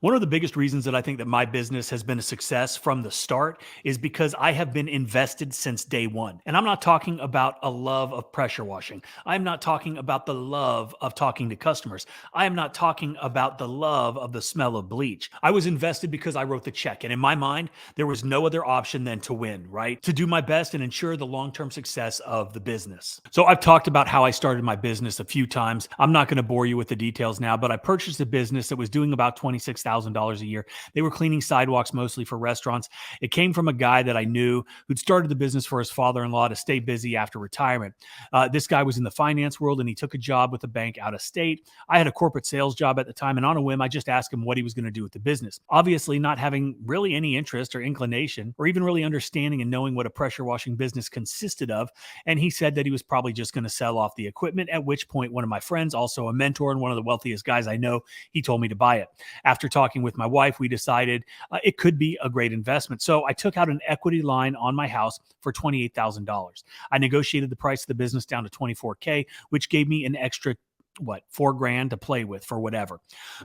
One of the biggest reasons that I think that my business has been a success from the start is because I have been invested since day one. And I'm not talking about a love of pressure washing. I'm not talking about the love of talking to customers. I am not talking about the love of the smell of bleach. I was invested because I wrote the check. And in my mind, there was no other option than to win, right? To do my best and ensure the long-term success of the business. So I've talked about how I started my business a few times. I'm not going to bore you with the details now, but I purchased a business that was doing about $26,000 a year. They were cleaning sidewalks mostly for restaurants. It came from a guy that I knew who'd started the business for his father-in-law to stay busy after retirement. This guy was in the finance world and he took a job with a bank out of state. I had a corporate sales job at the time, and on a whim, I just asked him what he was going to do with the business. Obviously, not having really any interest or inclination or even really understanding and knowing what a pressure washing business consisted of. And he said that he was probably just going to sell off the equipment, at which point one of my friends, also a mentor and one of the wealthiest guys I know, he told me to buy it. After talking with my wife, we decided it could be a great investment. So I took out an equity line on my house for $28,000. I negotiated the price of the business down to $24K, which gave me an extra $4,000 to play with for whatever.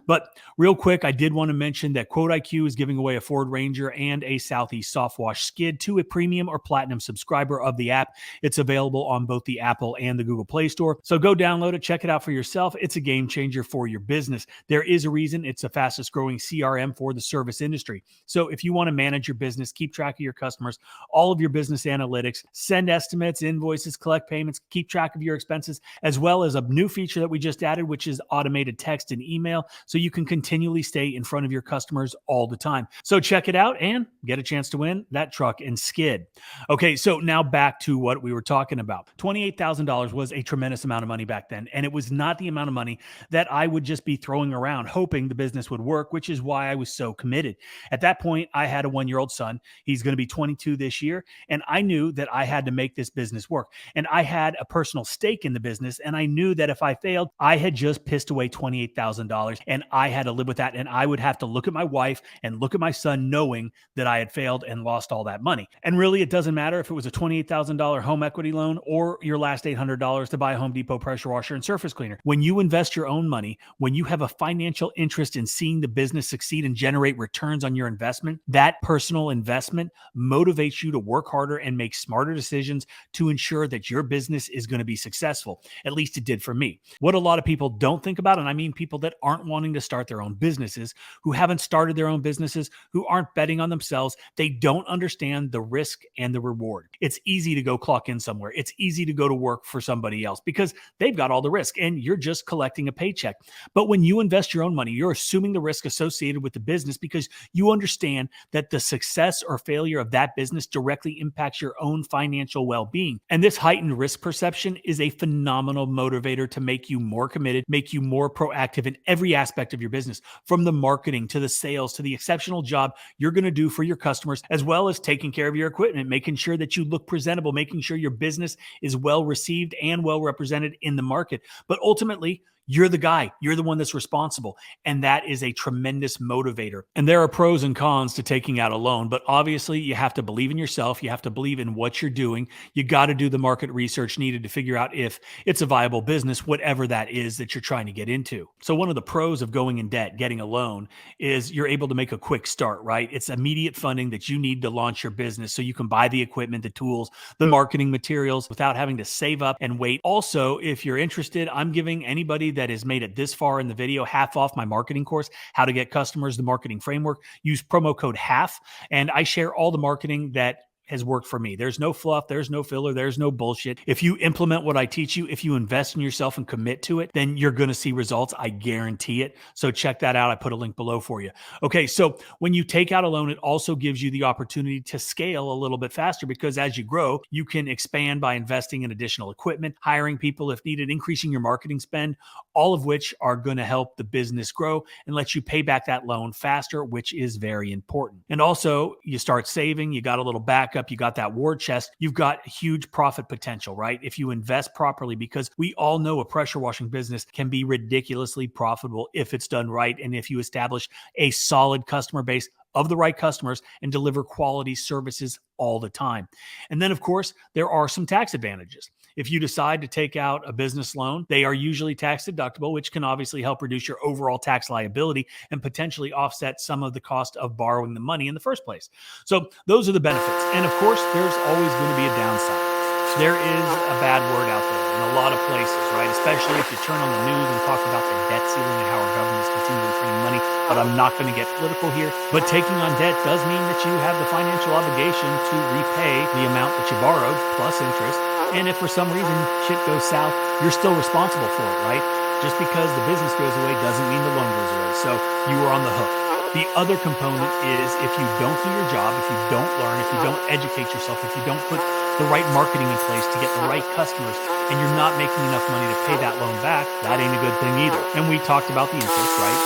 But real quick, I did want to mention that 𝗤𝘂cie𝘁𝗲 is giving away a Ford Ranger and a Southeast Soft Wash skid to a premium or platinum subscriber of the app. It's available on both the Apple and the Google Play Store. So go download it, check it out for yourself. It's a game changer for your business. There is a reason it's the fastest growing CRM for the service industry. So if you want to manage your business, keep track of your customers, all of your business analytics, send estimates, invoices, collect payments, keep track of your expenses, as well as a new feature that we just added, which is automated text and email, so you can continually stay in front of your customers all the time. So check it out and get a chance to win that truck and skid. Okay, so now back to what we were talking about. $28,000 was a tremendous amount of money back then, and it was not the amount of money that I would just be throwing around hoping the business would work, which is why I was so committed. At that point, I had a 1-year-old son. He's going to be 22 this year, and I knew that I had to make this business work. And I had a personal stake in the business, and I knew that if I failed, I had just pissed away $28,000 and I had to live with that. And I would have to look at my wife and look at my son knowing that I had failed and lost all that money. And really, it doesn't matter if it was a $28,000 home equity loan or your last $800 to buy a Home Depot pressure washer and surface cleaner. When you invest your own money, when you have a financial interest in seeing the business succeed and generate returns on your investment, that personal investment motivates you to work harder and make smarter decisions to ensure that your business is going to be successful. At least it did for me. What a lot of people don't think about, and I mean people that aren't wanting to start their own businesses, who haven't started their own businesses, who aren't betting on themselves, they don't understand the risk and the reward. It's easy to go clock in somewhere. It's easy to go to work for somebody else because they've got all the risk and you're just collecting a paycheck. But when you invest your own money, you're assuming the risk associated with the business because you understand that the success or failure of that business directly impacts your own financial well-being. And this heightened risk perception is a phenomenal motivator to make you more committed, make you more proactive in every aspect of your business, from the marketing to the sales to the exceptional job you're going to do for your customers, as well as taking care of your equipment, making sure that you look presentable, making sure your business is well received and well represented in the market. But ultimately, you're the guy. You're the one that's responsible. And that is a tremendous motivator. And there are pros and cons to taking out a loan, but obviously you have to believe in yourself. You have to believe in what you're doing. You got to do the market research needed to figure out if it's a viable business, whatever that is that you're trying to get into. So one of the pros of going in debt, getting a loan, is you're able to make a quick start, right? It's immediate funding that you need to launch your business so you can buy the equipment, the tools, the marketing materials without having to save up and wait. Also, if you're interested, I'm giving anybody that has made it this far in the video half off my marketing course, How to Get Customers, the Marketing Framework. Use promo code HALF, and I share all the marketing that has worked for me. There's no fluff. There's no filler. There's no bullshit. If you implement what I teach you, if you invest in yourself and commit to it, then you're going to see results. I guarantee it. So check that out. I put a link below for you. Okay. So when you take out a loan, it also gives you the opportunity to scale a little bit faster because as you grow, you can expand by investing in additional equipment, hiring people if needed, increasing your marketing spend, all of which are going to help the business grow and let you pay back that loan faster, which is very important. And also you start saving, you got a little backup, you got that war chest, you've got huge profit potential, right? If you invest properly, because we all know a pressure washing business can be ridiculously profitable if it's done right. And if you establish a solid customer base of the right customers and deliver quality services all the time. And then, of course, there are some tax advantages. If you decide to take out a business loan, they are usually tax deductible, which can obviously help reduce your overall tax liability and potentially offset some of the cost of borrowing the money in the first place. So those are the benefits. And of course, there's always going to be a downside. There is a bad word out there in a lot of places, right? Especially if you turn on the news and talk about the debt ceiling and how our government is continually printing money. But I'm not going to get political here. But taking on debt does mean that you have the financial obligation to repay the amount that you borrowed plus interest. And if for some reason shit goes south, you're still responsible for it, right? Just because the business goes away doesn't mean the loan goes away. So you are on the hook. The other component is if you don't do your job, if you don't learn, if you don't educate yourself, if you don't put the right marketing in place to get the right customers, and you're not making enough money to pay that loan back, that ain't a good thing either. And we talked about the interest, right?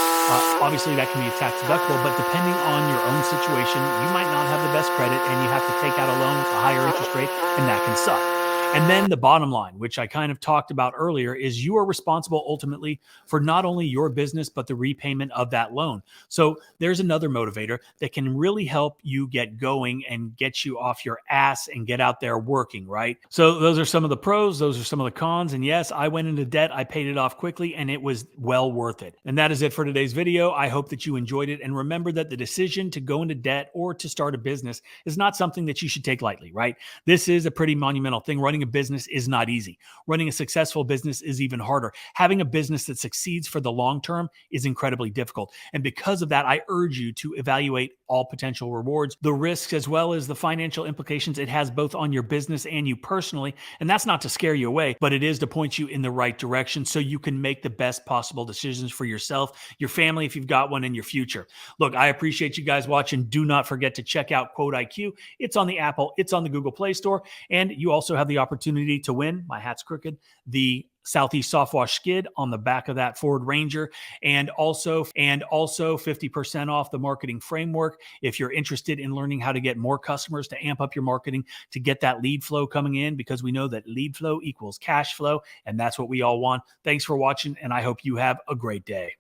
Obviously, that can be tax deductible, but depending on your own situation, you might not have the best credit and you have to take out a loan with a higher interest rate, and that can suck. And then the bottom line, which I kind of talked about earlier, is you are responsible ultimately for not only your business, but the repayment of that loan. So there's another motivator that can really help you get going and get you off your ass and get out there working, right? So those are some of the pros. Those are some of the cons. And yes, I went into debt. I paid it off quickly and it was well worth it. And that is it for today's video. I hope that you enjoyed it. And remember that the decision to go into debt or to start a business is not something that you should take lightly, right? This is a pretty monumental thing. Running a business is not easy. Running a successful business is even harder. Having a business that succeeds for the long term is incredibly difficult. And because of that, I urge you to evaluate all potential rewards, the risks, as well as the financial implications it has both on your business and you personally. And that's not to scare you away, but it is to point you in the right direction so you can make the best possible decisions for yourself, your family, if you've got one, in your future. Look, I appreciate you guys watching. Do not forget to check out 𝗤𝘂𝗁𝗄. It's on the Apple, it's on the Google Play Store, and you also have the opportunity to win, my hat's crooked, the 𝗤𝘂cie𝗁𝗲𝗜 on the back of that Ford Ranger, and also 50% off the marketing framework if you're interested in learning how to get more customers, to amp up your marketing, to get that lead flow coming in, because we know that lead flow equals cash flow, and that's what we all want. Thanks for watching, and I hope you have a great day.